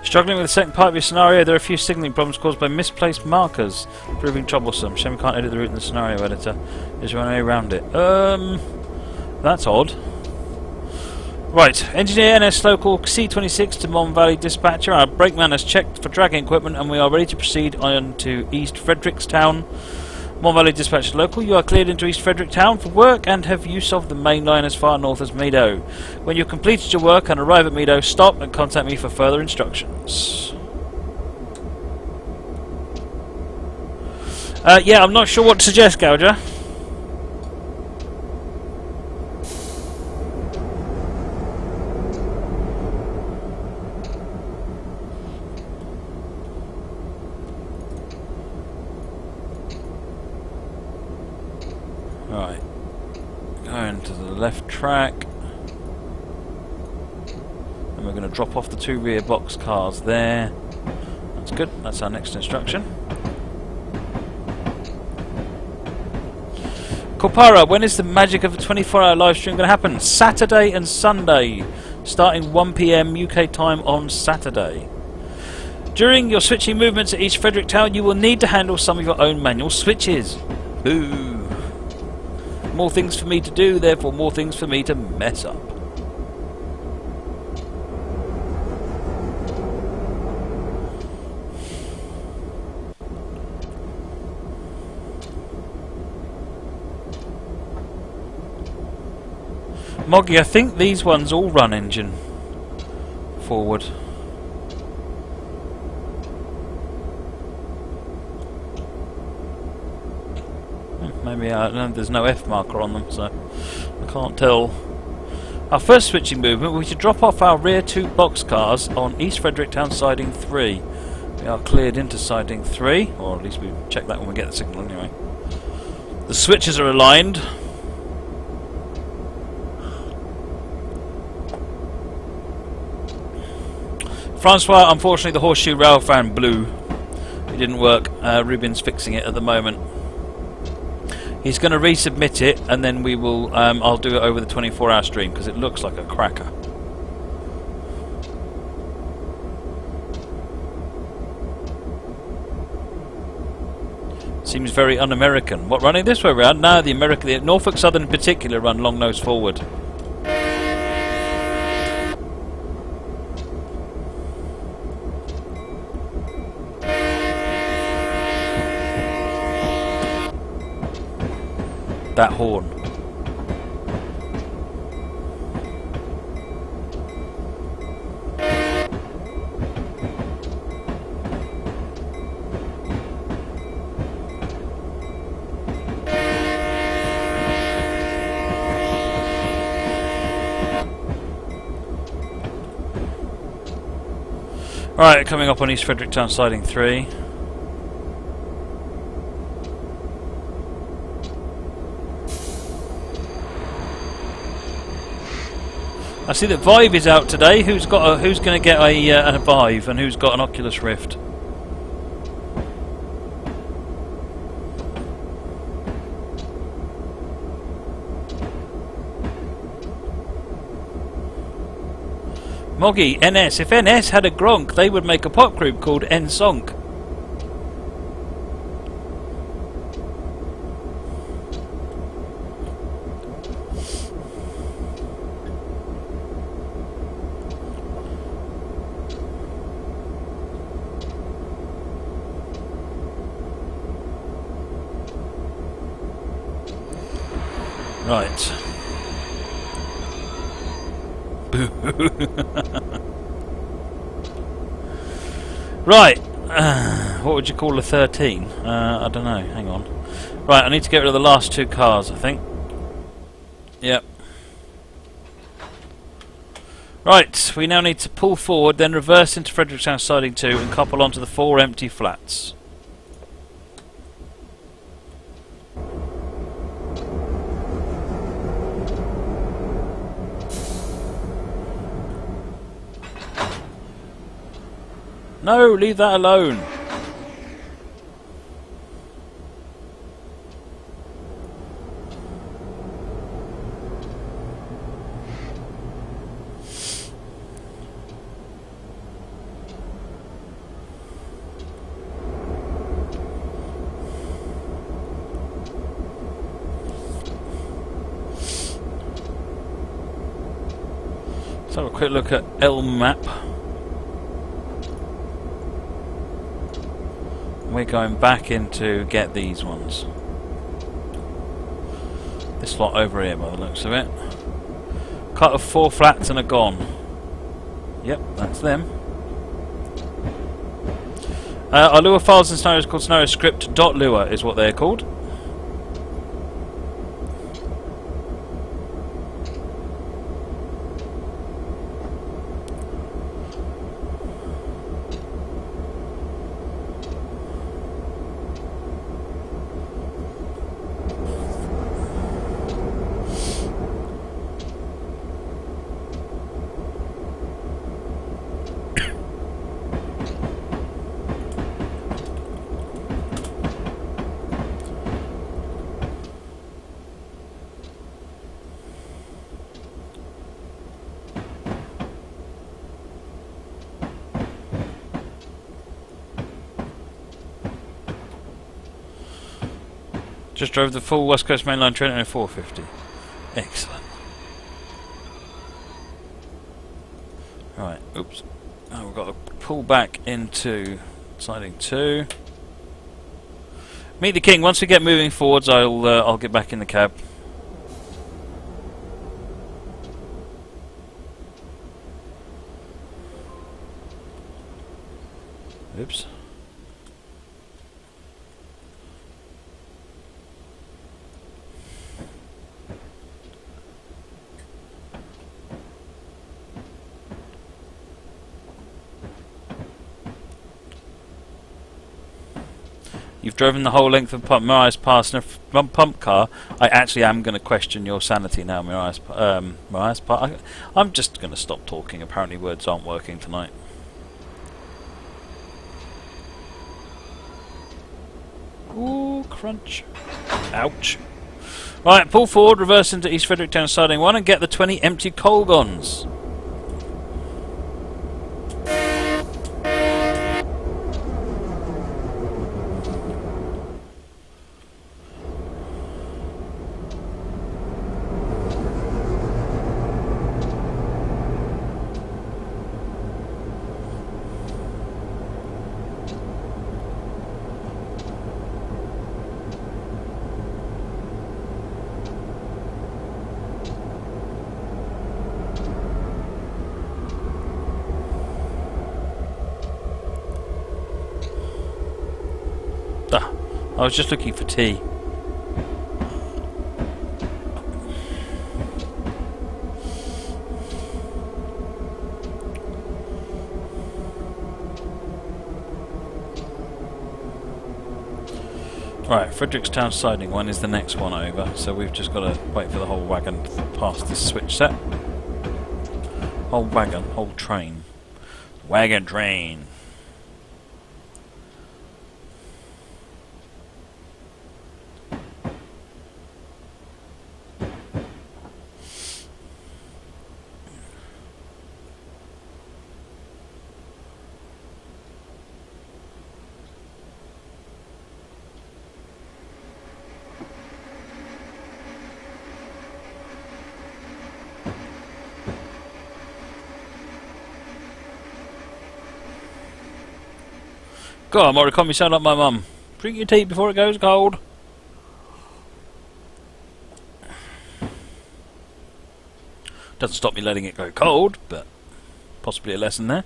Struggling with the second part of your scenario, there are a few signalling problems caused by misplaced markers, proving troublesome. Shame we can't edit the route in the scenario editor. Is there any way around it? That's odd. Right, Engineer NS Local C26 to Mon Valley Dispatcher. Our brakeman has checked for dragging equipment and we are ready to proceed on to East Frederickstown. Mon Valley Dispatcher Local, you are cleared into East Fredericktown for work and have use of the main line as far north as Meadow. When you've completed your work and arrive at Meadow, stop and contact me for further instructions. Yeah, I'm not sure what to suggest, Gouger. Right, going to the left track, and we're going to drop off the 2 rear box cars there. That's good, that's our next instruction. Kopara, when is the magic of a 24-hour live stream going to happen? Saturday and Sunday, starting 1 PM UK time on Saturday. During your switching movements at East Fredericktown, you will need to handle some of your own manual switches. Boo! More things for me to do, therefore more things for me to mess up. Moggy, I think these ones all run engine forward. Maybe there's no F marker on them, so I can't tell. Our first switching movement, we should drop off our rear 2 box cars on East Fredericktown siding 3. We are cleared into siding 3, or at least we check that when we get the signal anyway. The switches are aligned. Francois, unfortunately the horseshoe rail fan blew. It didn't work. Ruben's fixing it at the moment. He's going to resubmit it, and then we will. I'll do it over the 24-hour stream because it looks like a cracker. Seems very un-American. What, running this way around? No, the Norfolk Southern in particular run long nose forward. That horn. Alright, coming up on East Fredericktown siding 3. I see that Vive is out today. Who's going to get a Vive and who's got an Oculus Rift? Moggy, NS. If NS had a Gronk, they would make a pop group called N-Sonk. Right. Right. What would you call a 13? I don't know. Hang on. Right, I need to get rid of the last 2 cars, I think. Yep. Right, we now need to pull forward, then reverse into Frederickstown siding 2 and couple onto the 4 empty flats. No, leave that alone. Let's have a quick look at L map. We're going back in to get these ones. This lot over here by the looks of it. Cut of 4 flats and a gone. Yep, that's them. Our Lua files and scenarios called scenario script.lua is what they're called. Just drove the full West Coast mainline train in a 450. Excellent. Right, oops. Now we've got to pull back into siding 2. Meet the King. Once we get moving forwards, I'll get back in the cab. Oops. You've driven the whole length of Mariah's Pass in a pump car. I actually am going to question your sanity now, Mariah's Pass. I'm just going to stop talking. Apparently words aren't working tonight. Ooh, crunch. Ouch. Right, pull forward, reverse into East Frederickstown siding 1 and get the 20 empty coal guns. I was just looking for tea. Right, Frederickstown siding 1 is the next one over, so we've just got to wait for the whole wagon to pass this switch set. Whole wagon, whole train. Wagon train. God, Morricone, you sound like my mum. Drink your tea before it goes cold. Doesn't stop me letting it go cold, but possibly a lesson there.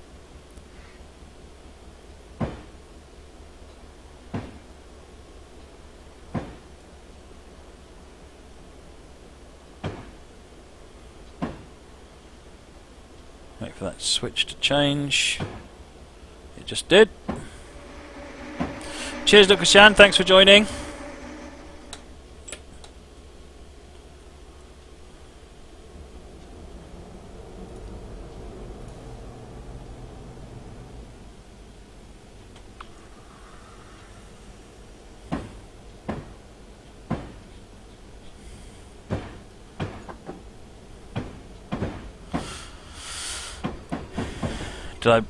Wait for that switch to change. It just did. Cheers, Lucas Shan. Thanks for joining.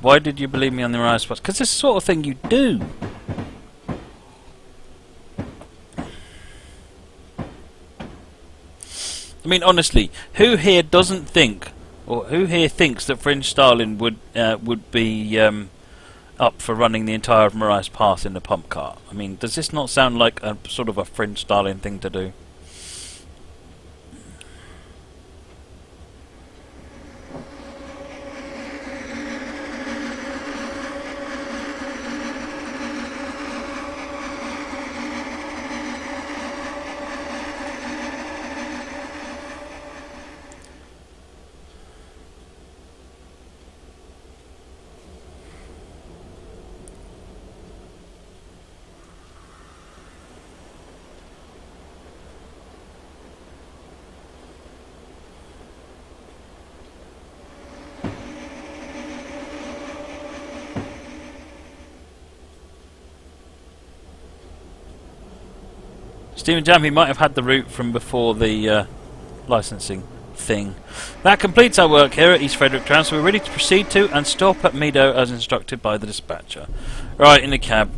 Why did you believe me on the Mariah spots? Because this is the sort of thing you do. I mean, honestly, who here doesn't think Or who here thinks that Fringe Starling would be up for running the entire of Mariah's Pass in the pump cart? I mean, does this not sound like a sort of a Fringe Starling thing to do? Stephen Jam, he might have had the route from before the licensing thing. That completes our work here at East Frederickstown, so we're ready to proceed to and stop at Meadow as instructed by the dispatcher. Right, in the cab.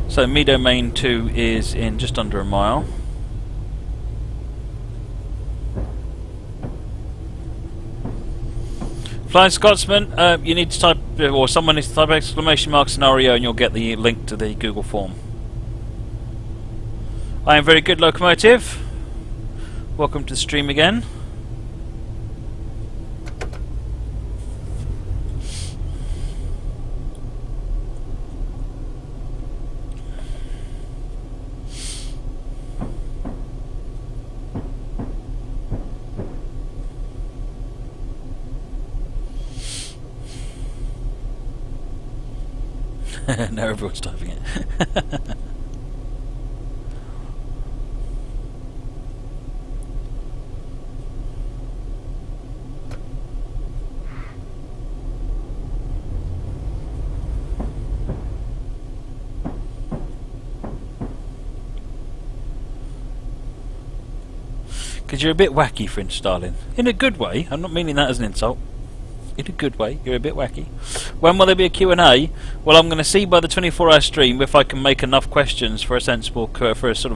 So Meadow Main 2 is in just under a mile. Flying Scotsman, you need to type, or someone needs to type exclamation mark scenario and you'll get the link to the Google form. I am very good, locomotive. Welcome to the stream again. No, everyone's typing it. Because you're a bit wacky, Fringe Starling. In a good way. I'm not meaning that as an insult. In a good way, you're a bit wacky. When will there be a Q&A? Well, I'm going to see by the 24-hour stream if I can make enough questions for a sensible,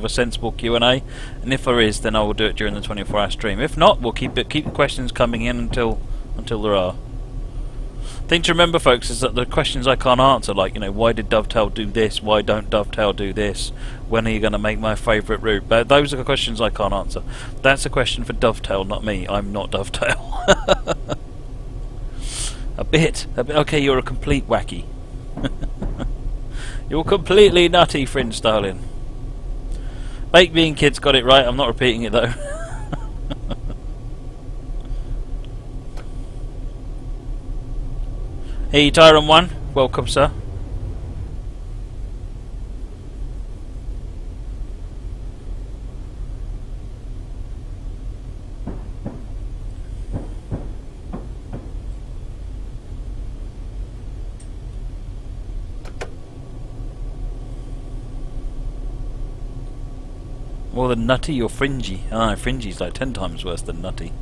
sensible Q&A, and if there is, then I will do it during the 24-hour stream. If not, we'll keep the questions coming in until there are. Thing to remember, folks, is that the questions I can't answer, like, you know, why did Dovetail do this? Why don't Dovetail do this? When are you going to make my favourite route? But those are the questions I can't answer. That's a question for Dovetail, not me. I'm not Dovetail. A bit. Okay, you're a complete wacky. You're completely nutty, Fringe Starling. Baked Bean Kids got it right. I'm not repeating it though. Hey, Tyron 1. Welcome, sir. More than nutty or fringy? Ah, fringy's like 10 times worse than nutty.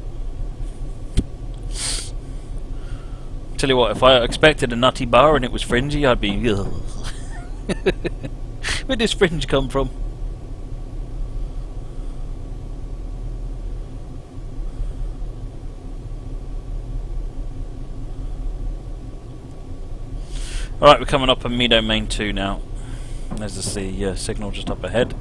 Tell you what, if I expected a nutty bar and it was fringy, I'd be... Where does fringe come from? Alright, we're coming up on Meadow Main 2 now. There's the signal just up ahead.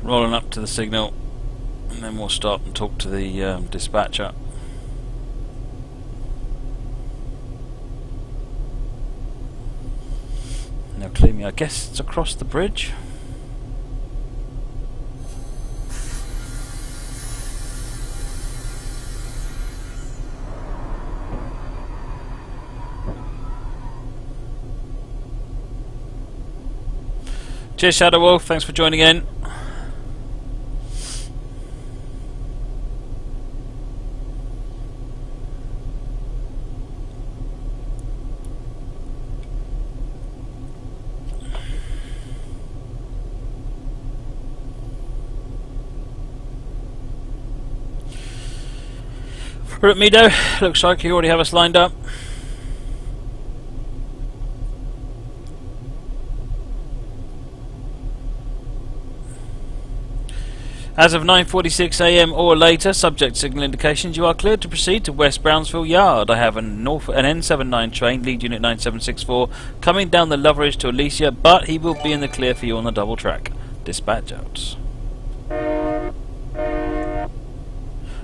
rolling up to the signal, and then we'll start and talk to the dispatcher. Now clear me, I guess it's across the bridge. Cheers, Shadow Wolf, thanks for joining in. Mido, looks like you already have us lined up. As of 9:46 AM or later, subject signal indications, you are cleared to proceed to West Brownsville Yard. I have an N79 train, lead unit 9764, coming down the Loveridge to Alicia, but he will be in the clear for you on the double track. Dispatch out.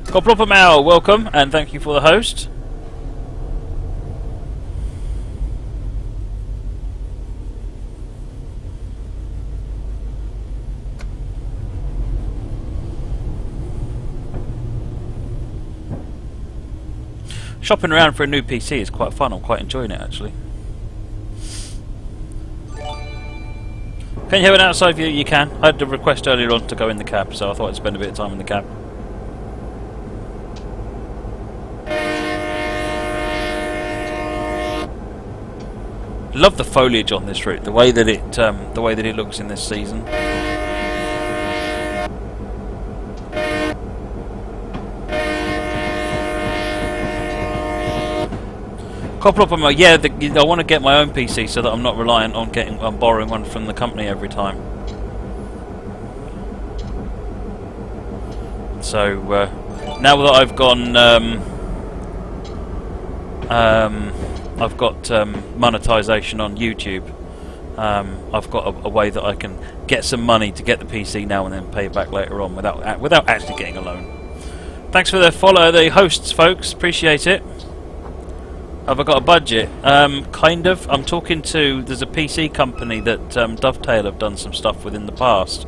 Corporal Mao, welcome, and thank you for the host. Shopping around for a new PC is quite fun. I'm quite enjoying it, actually. Can you have an outside view? You can. I had a request earlier on to go in the cab, so I thought I'd spend a bit of time in the cab. Love the foliage on this route. The way that it looks in this season. Yeah, I want to get my own PC so that I'm not reliant on borrowing one from the company every time. So now that I've gone, I've got monetization on YouTube. I've got a way that I can get some money to get the PC now and then pay it back later on without actually getting a loan. Thanks for the follow, the hosts, folks. Appreciate it. Have I got a budget? Kind of. I'm talking to... There's a PC company that Dovetail have done some stuff with in the past.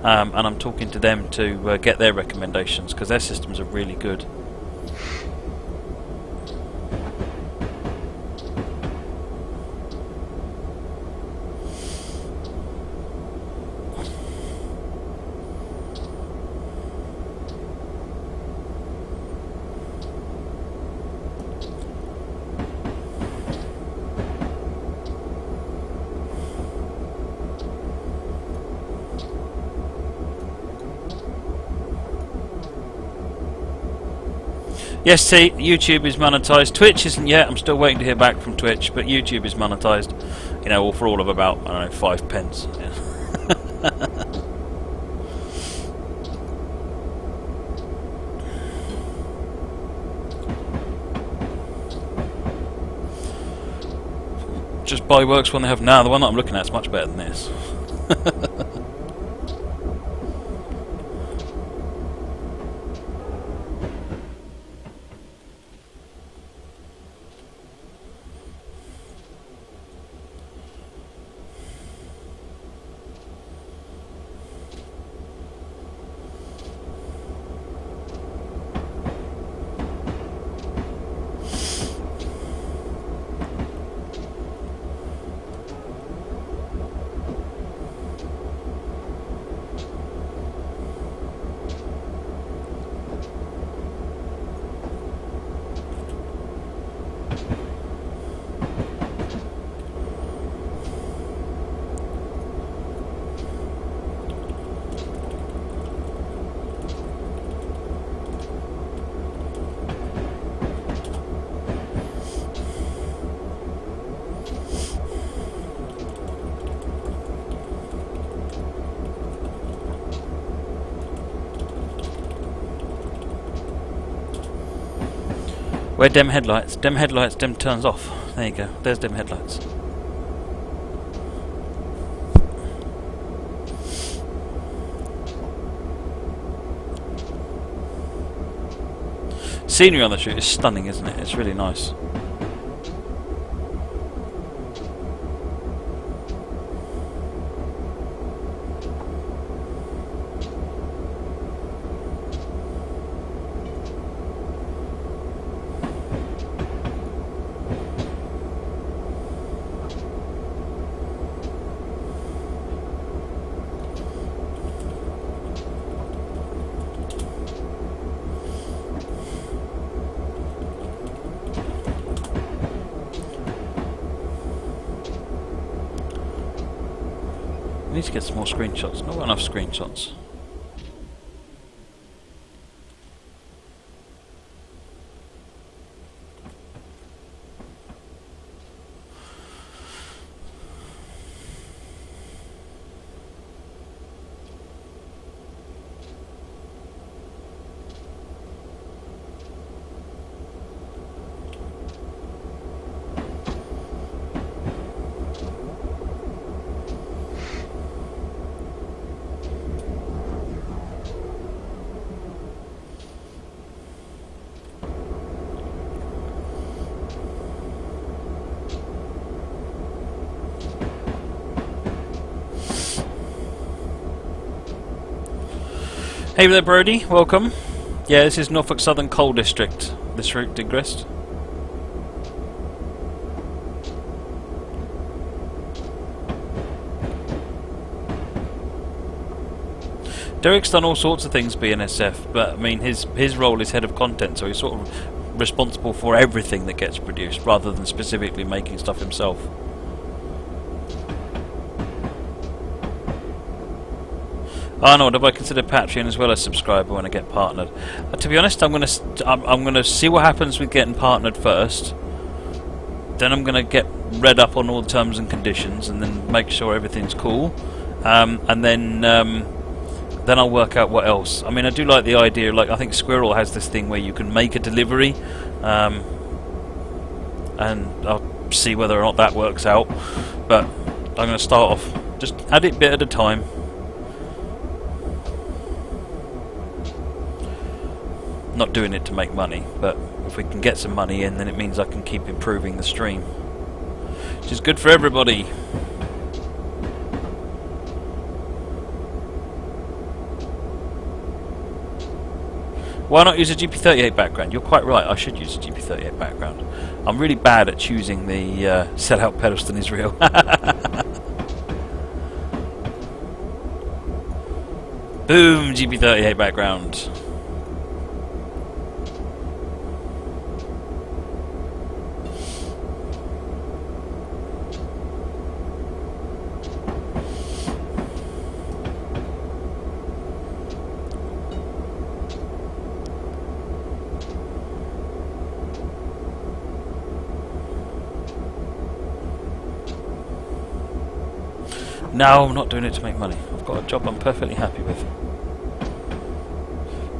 And I'm talking to them to get their recommendations, because their systems are really good. Yes, T, YouTube is monetized. Twitch isn't yet. I'm still waiting to hear back from Twitch, but YouTube is monetized. You know, for all of about, I don't know, 5 pence. Yeah. Just buy Works one they have now. The one that I'm looking at is much better than this. Where dim headlights? Dim headlights, dim turns off. There you go. There's dim headlights. Scenery on this route is stunning, isn't it? It's really nice. I need to get some more screenshots. Not got enough screenshots. Hey there, Brody. Welcome. Yeah, this is Norfolk Southern Coal District. This route, digressed. Derek's done all sorts of things BNSF, but I mean his role is head of content, so he's sort of responsible for everything that gets produced, rather than specifically making stuff himself. Arnold, have I considered Patreon as well as subscriber when I get partnered? To be honest, I'm gonna see what happens with getting partnered first. Then I'm gonna get read up on all the terms and conditions, and then make sure everything's cool. And then I'll work out what else. I mean, I do like the idea. Like, I think Squirrel has this thing where you can make a delivery, and I'll see whether or not that works out. But I'm gonna start off, just add it bit at a time. Not doing it to make money, but if we can get some money in, then it means I can keep improving the stream, which is good for everybody. Why not use a GP38 background? You're quite right, I should use a GP38 background. I'm really bad at choosing the sellout Pedestal Israel. Boom, GP38 background. No, I'm not doing it to make money. I've got a job I'm perfectly happy with,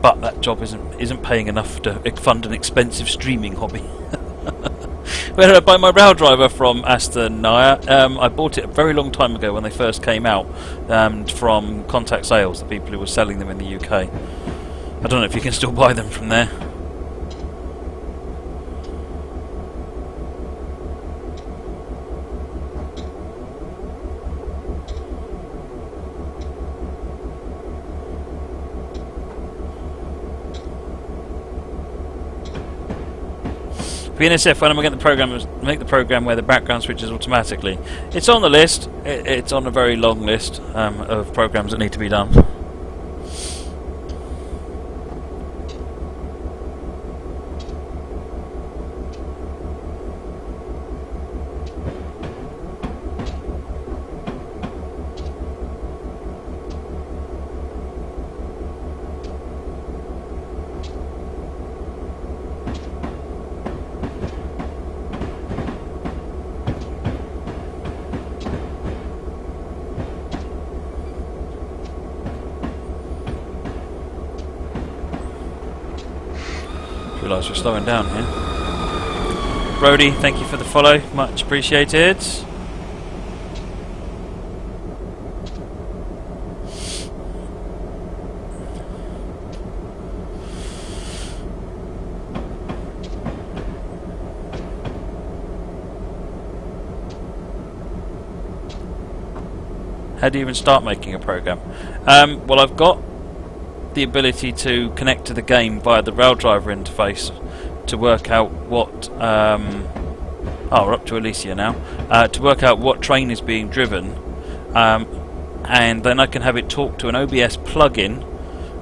but that job isn't paying enough to fund an expensive streaming hobby. Where did I buy my rail driver from, Aston Naya? I bought it a very long time ago when they first came out, from Contact Sales, the people who were selling them in the UK. I don't know if you can still buy them from there. BNSF, when am I going to make the program where the background switches automatically? It's on the list. It's on a very long list of programs that need to be done. Realise we're slowing down here. Brody, thank you for the follow, much appreciated. How do you even start making a program? Well, I've got the ability to connect to the game via the rail driver interface to work out what... we're up to Alicia now. To work out what train is being driven, and then I can have it talk to an OBS plugin,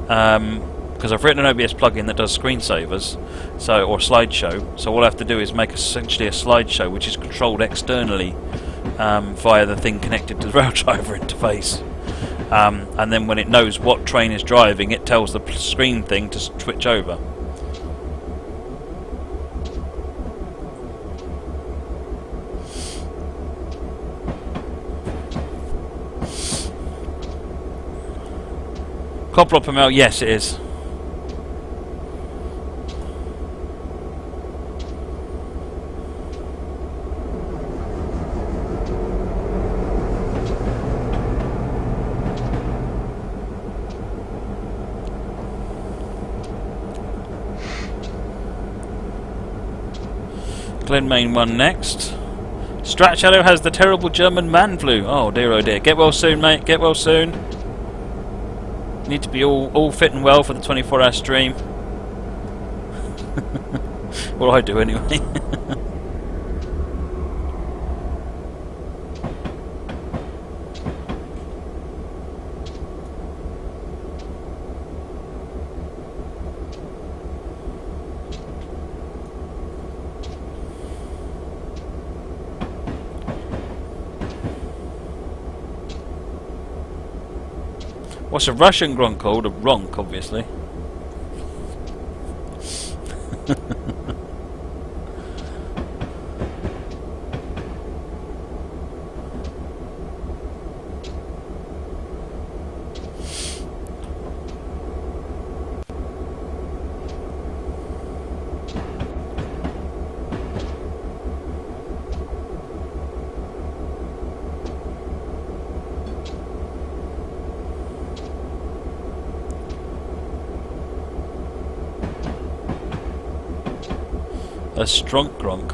because I've written an OBS plugin that does screensavers, or slideshow. So all I have to do is make essentially a slideshow which is controlled externally via the thing connected to the rail driver interface. And then when it knows what train is driving, it tells the screen thing to switch over. Coplop ML, yes it is. Glenmain 1 next. Strat Shadow has the terrible German man flu. Oh dear, get well soon mate, get well soon. Need to be all fit and well for the 24-hour stream. Well, I do anyway. What's a Russian grunt called? A ronk, obviously. A strunk gronk.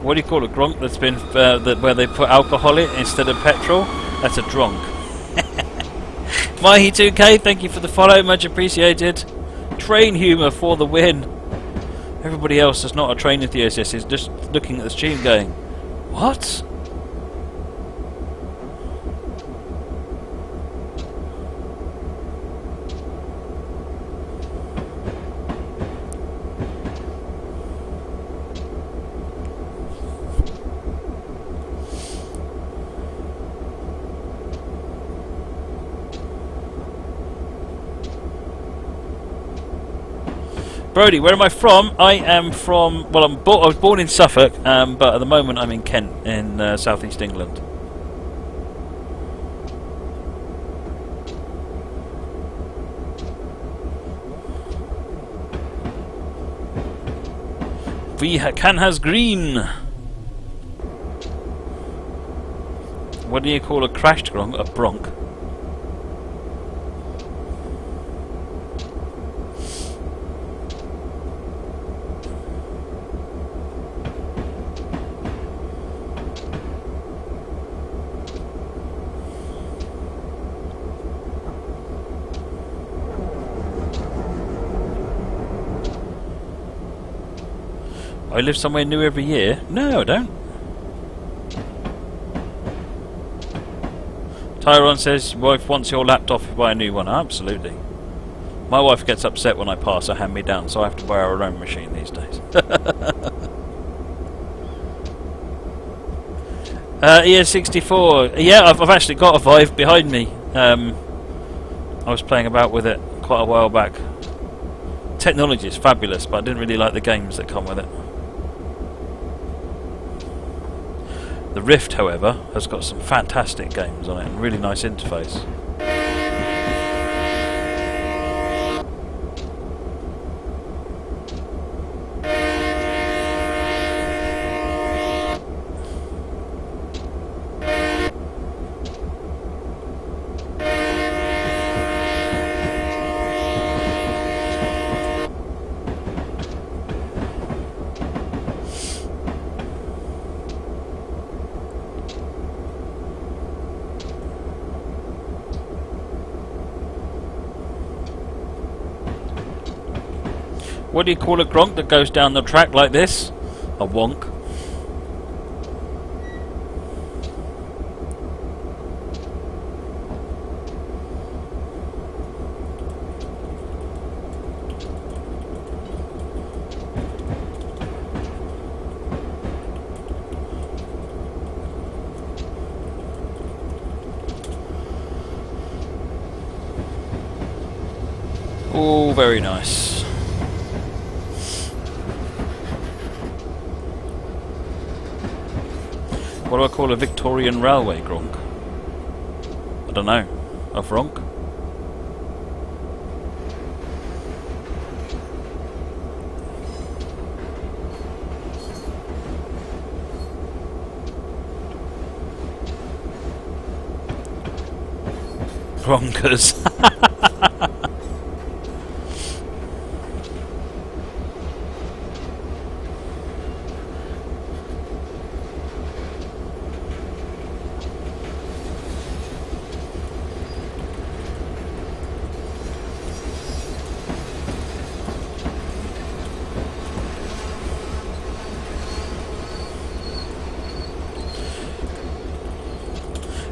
What do you call a gronk that's been where they put alcohol in instead of petrol? That's a dronk. Mahi2K, thank you for the follow, much appreciated. Train humour for the win. Everybody else that's not a train enthusiast is just looking at the stream going, what? Brody, where am I from? I am from... Well, I was born in Suffolk, but at the moment I'm in Kent, in southeast England. Can has green. What do you call a crashed gronk? A bronk. I live somewhere new every year? No, I don't. Tyron says, wife wants your laptop if you buy a new one. Absolutely. My wife gets upset when I pass her hand-me-down, so I have to buy her own machine these days. ES64. Yeah, I've actually got a Vive behind me. I was playing about with it quite a while back. Technology is fabulous, but I didn't really like the games that come with it. The Rift, however, has got some fantastic games on it and really nice interface. What do you call a gronk that goes down the track like this? A wonk. Oh, very nice. What do I call a Victorian railway gronk? I don't know. A fronk? Gronkers.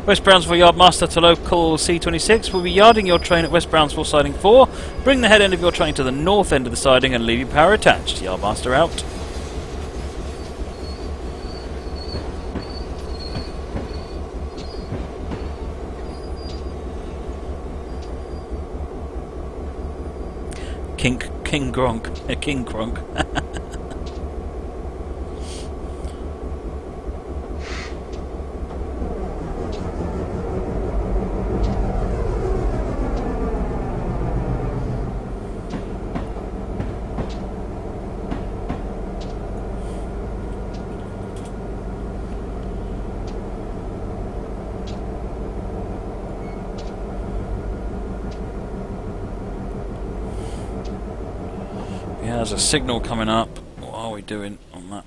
West Brownsville Yardmaster to local C26 will be yarding your train at West Brownsville siding 4. Bring the head end of your train to the north end of the siding and leave your power attached. Yardmaster out. King Gronk. King Gronk. Yeah, there's a signal coming up. What are we doing on that?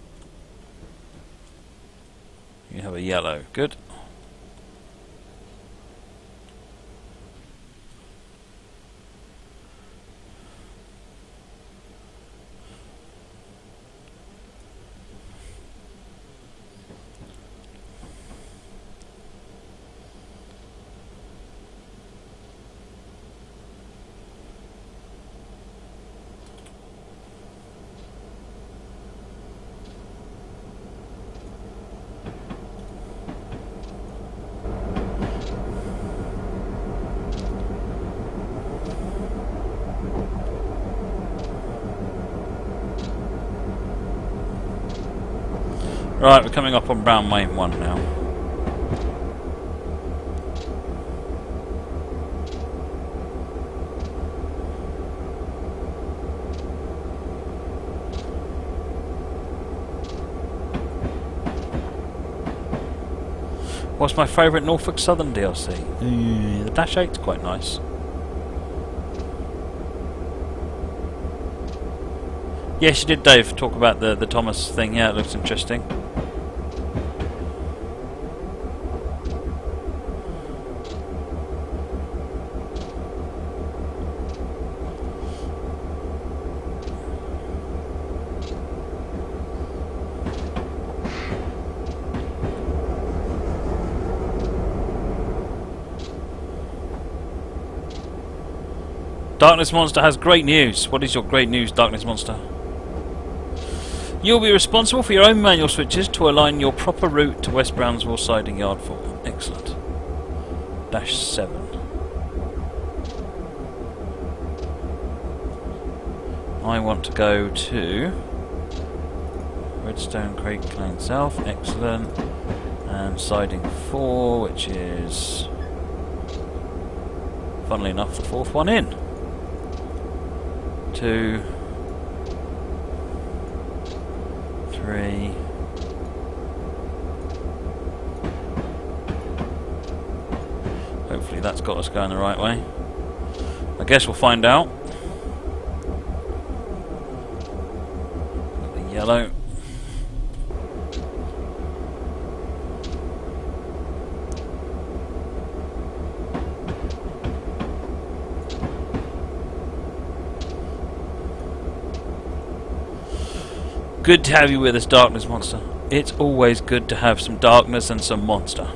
You have a yellow. Good. Right, we're coming up on Brown Main 1 now. What's my favourite Norfolk Southern DLC? The Dash 8's quite nice. Yes, you did, Dave, talk about the Thomas thing. Yeah, it looks interesting. Darkness Monster has great news. What is your great news, Darkness Monster? You'll be responsible for your own manual switches to align your proper route to West Brownsville siding yard 4. Excellent. Dash 7. I want to go to Redstone Creek Lane South. Excellent. And siding 4, which is, funnily enough, the fourth one in. 2, 3. Hopefully that's got us going the right way. I guess we'll find out. The yellow. Good to have you with us, Darkness Monster. It's always good to have some darkness and some monster.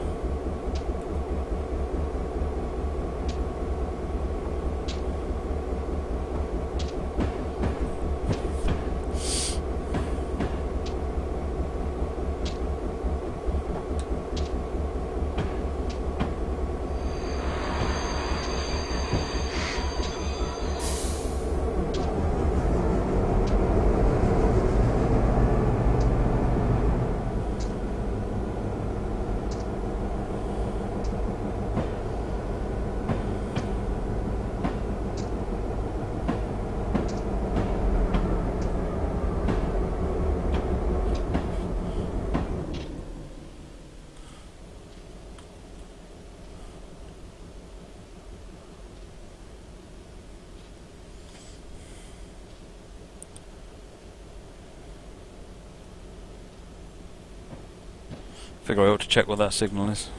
Figure I ought to check what that signal is.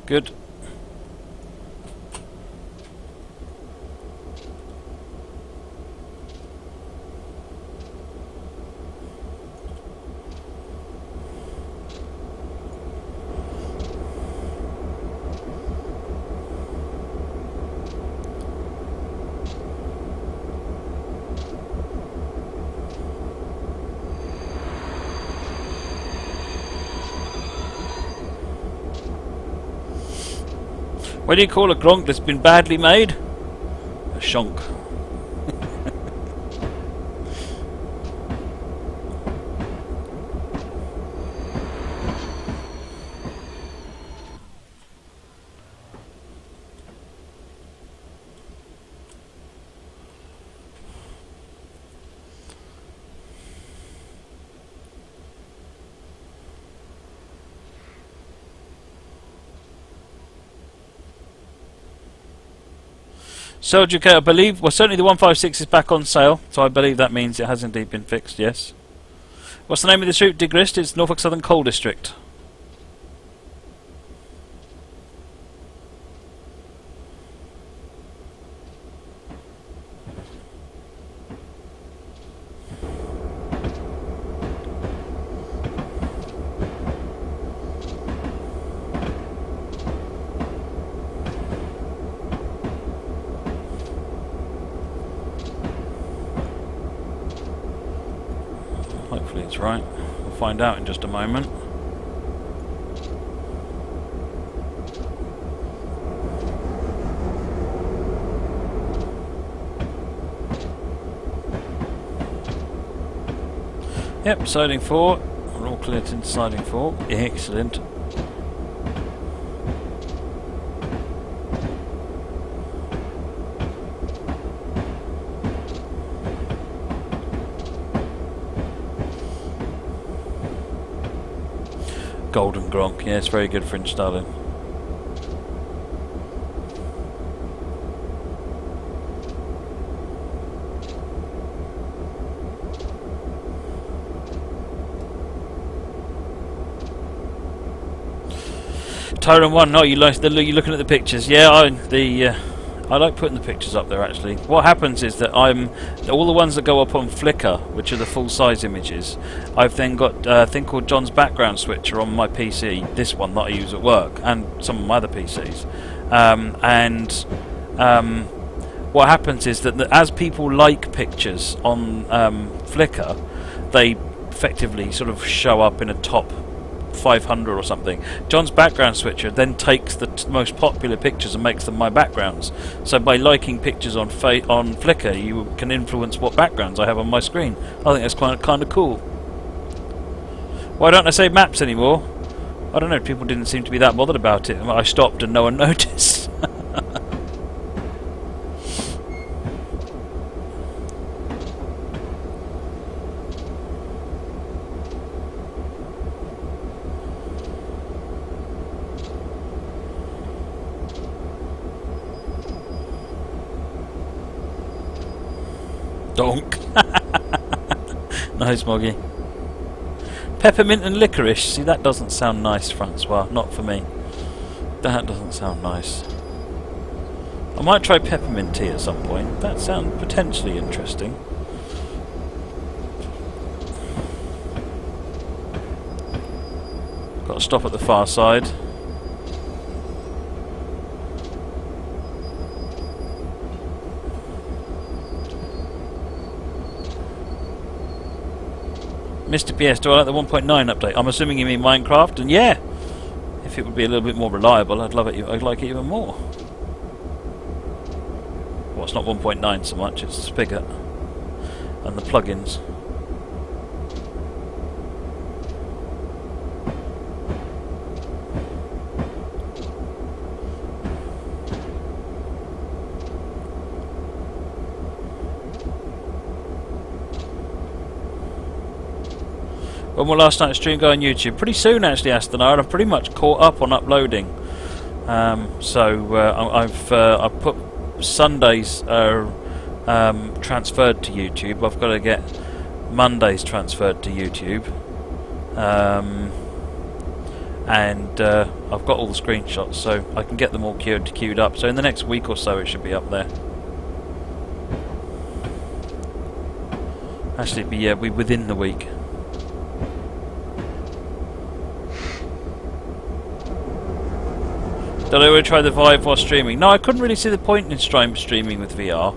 Good. What do you call a gronk that's been badly made? A shonk. Soldier K, I believe, well, certainly the 156 is back on sale, so I believe that means it has indeed been fixed, yes. What's the name of this route, Digrist? It's Norfolk Southern Coal District. Hopefully it's right. We'll find out in just a moment. Yep, siding 4. We're all clear to siding 4. Excellent. Golden Gronk, yeah, it's very good for installing. Tyrant 1, no, you're looking at the pictures. Yeah, I like putting the pictures up there actually. What happens is that all the ones that go up on Flickr, which are the full size images, I've then got a thing called John's background switcher on my PC, this one that I use at work, and some of my other PCs. What happens is that as people like pictures on Flickr, they effectively sort of show up in a top 500 or something. John's background switcher then takes the most popular pictures and makes them my backgrounds. So by liking pictures on Flickr, you can influence what backgrounds I have on my screen. I think that's kind of cool. Why don't I save maps anymore? I don't know. People didn't seem to be that bothered about it. I stopped and no one noticed. Donk. Nice, Moggy. Peppermint and licorice. See, that doesn't sound nice, Francois. Not for me. That doesn't sound nice. I might try peppermint tea at some point. That sounds potentially interesting. Got to stop at the far side. Mr. PS, do I like the 1.9 update? I'm assuming you mean Minecraft, and yeah, if it would be a little bit more reliable, I'd love it. I'd like it even more. Well, it's not 1.9 so much; it's the spigot and the plugins. When will last night's stream go on YouTube? Pretty soon, actually, Astanar, and I'm pretty much caught up on uploading. I've put Sundays transferred to YouTube. I've got to get Mondays transferred to YouTube, and I've got all the screenshots, so I can get them all queued up. So in the next week or so, it should be up there. Actually, it'd be within the week. Did I ever try the Vive while streaming? No, I couldn't really see the point in streaming with VR,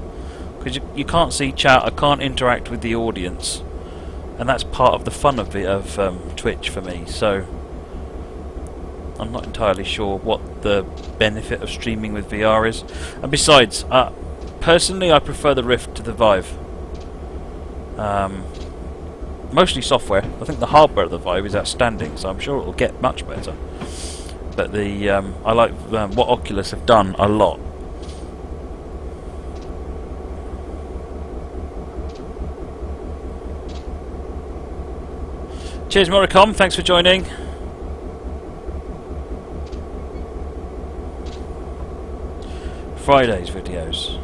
because you can't see chat, I can't interact with the audience, and that's part of the fun of Twitch for me, so I'm not entirely sure what the benefit of streaming with VR is. And besides, personally I prefer the Rift to the Vive. Mostly software. I think the hardware of the Vive is outstanding, so I'm sure it will get much better. But I like what Oculus have done a lot. Cheers, Moricom. Thanks for joining. Friday's videos.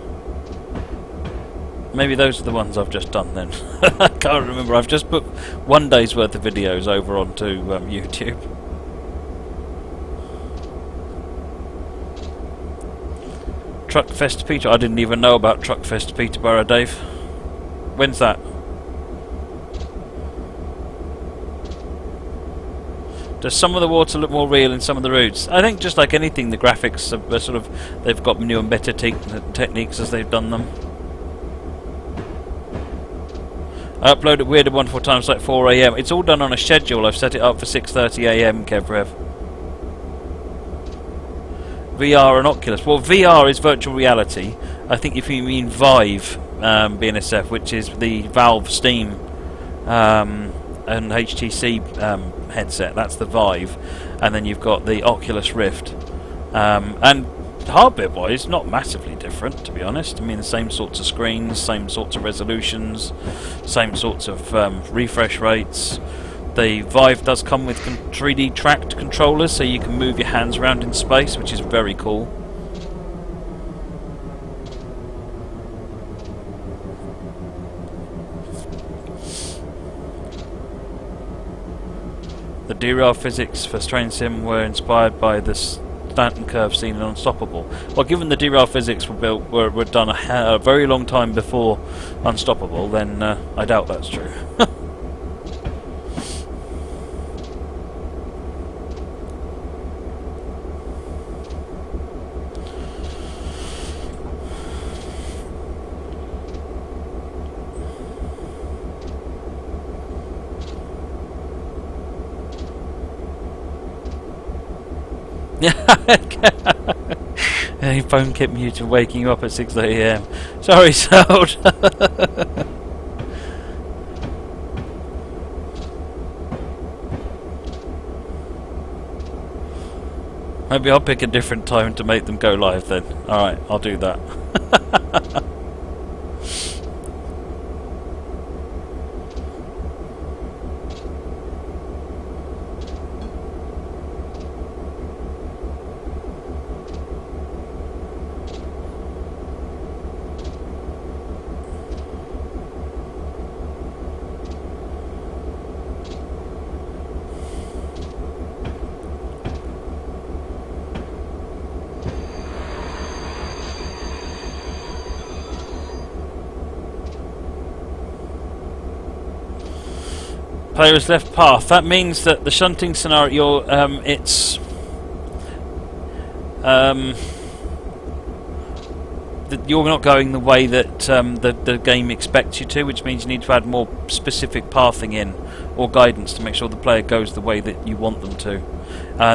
Maybe those are the ones I've just done then. I can't remember. I've just put one day's worth of videos over onto YouTube. Truckfest Peter. I didn't even know about Truckfest Peterborough, Dave. When's that? Does some of the water look more real in some of the routes? I think just like anything, the graphics are sort of, they've got new and better techniques as they've done them. I upload it weird at 1-4 times like 4 AM. It's all done on a schedule. I've set it up for 6:30 AM, Kevrev. VR and Oculus. Well, VR is virtual reality. I think if you mean Vive, BNSF, which is the Valve Steam and HTC headset, that's the Vive, and then you've got the Oculus Rift. And hardware-wise, not massively different, to be honest. I mean, the same sorts of screens, same sorts of resolutions, same sorts of refresh rates. The Vive does come with 3D tracked controllers, so you can move your hands around in space, which is very cool. The derail physics for Train Sim were inspired by the Stanton curve seen in Unstoppable. Well, given the derail physics were done a very long time before Unstoppable, then I doubt that's true. Your phone kept muted, waking you up at 6 AM. Sorry, Sold. Maybe I'll pick a different time to make them go live then. Alright, I'll do that. Player's left path. That means that the shunting scenario, it's that you're not going the way that the game expects you to, which means you need to add more specific pathing in or guidance to make sure the player goes the way that you want them to.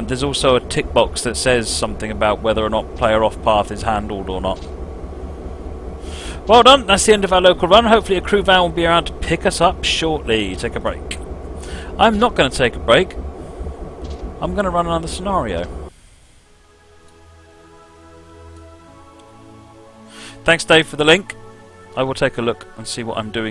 There's also a tick box that says something about whether or not player off path is handled or not. Well done, that's the end of our local run. Hopefully a crew van will be around to pick us up shortly. Take a break. I'm not going to take a break. I'm going to run another scenario. Thanks Dave for the link. I will take a look and see what I'm doing.